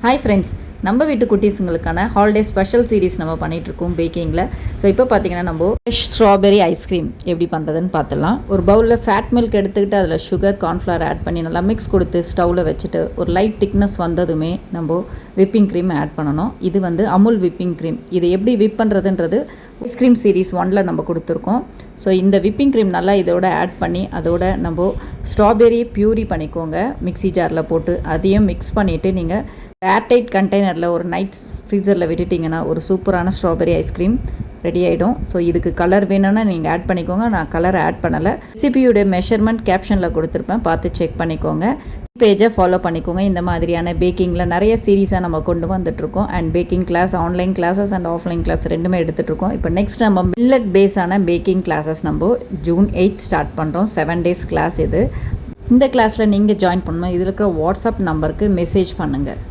Hi friends, நம்ம வீட்டு குட்டீஸுங்களுக்கான holiday special series நம்ம பண்ணிகிட்ருக்கோம் பேக்கிங்கில். ஸோ இப்போ பார்த்தீங்கன்னா நம்ம ஃப்ரெஷ் ஸ்ட்ராபெரி ஐஸ்கிரீம் எப்படி பண்ணுறதுன்னு பார்த்துலாம். ஒரு பவுலில் ஃபேட் மில்க் எடுத்துக்கிட்டு அதில் சுகர் கார்ன்ஃப்ளவர் ஆட் பண்ணி நல்லா மிக்ஸ் கொடுத்து ஸ்டவ்வில் வச்சுட்டு ஒரு லைட் திக்னஸ் வந்ததுமே நம்ம விப்பிங் க்ரீம் ஆட் பண்ணணும். இது வந்து அமுல் விப்பிங் க்ரீம். இது எப்படி விப் பண்ணுறதுன்றது ஐஸ்கிரீம் சீரீஸ் 1ல் நம்ம கொடுத்துருக்கோம். ஸோ இந்த விப்பிங் க்ரீம் நல்லா இதோட ஆட் பண்ணி அதோட நம்ம ஸ்ட்ராபெரி பியூரி பண்ணிக்கோங்க மிக்ஸி ஜாரில் போட்டு. அதையும் மிக்ஸ் பண்ணிவிட்டு நீங்கள் ஏர்டைட் கண்டெய்னரில் ஒரு நைட் ஃப்ரீசரில் விட்டுட்டிங்கன்னா ஒரு சூப்பரான ஸ்ட்ராபெரி ஐஸ்கிரீம் ரெடி ஆகிடும். ஸோ இதுக்கு கலர் வேணும்னா நீங்கள் ஆட் பண்ணிக்கோங்க. நான் கலர் ஆட் பண்ணலை. ரெசிபியோட மெஷர்மெண்ட் கேப்ஷனில் கொடுத்துருப்பேன், பார்த்து செக் பண்ணிக்கோங்க. பேஜை ஃபாலோ பண்ணிக்கோங்க. இந்த மாதிரியான பேக்கிங்கில் நிறைய சீரீஸாக நம்ம கொண்டு வந்துட்டுருக்கோம். And baking class, online classes and offline class ரெண்டுமே எடுத்துகிட்ருக்கோம். இப்போ நெக்ஸ்ட் நம்ம மில்லட் பேஸான பேக்கிங் கிளாஸஸ் நம்ம June 8 ஸ்டார்ட் பண்ணுறோம். 7 days கிளாஸ் இது. இந்த கிளாஸில் நீங்கள் ஜாயின் பண்ணணும். இதில் இருக்கிற வாட்ஸ்அப் நம்பருக்கு மெசேஜ் பண்ணுங்கள்.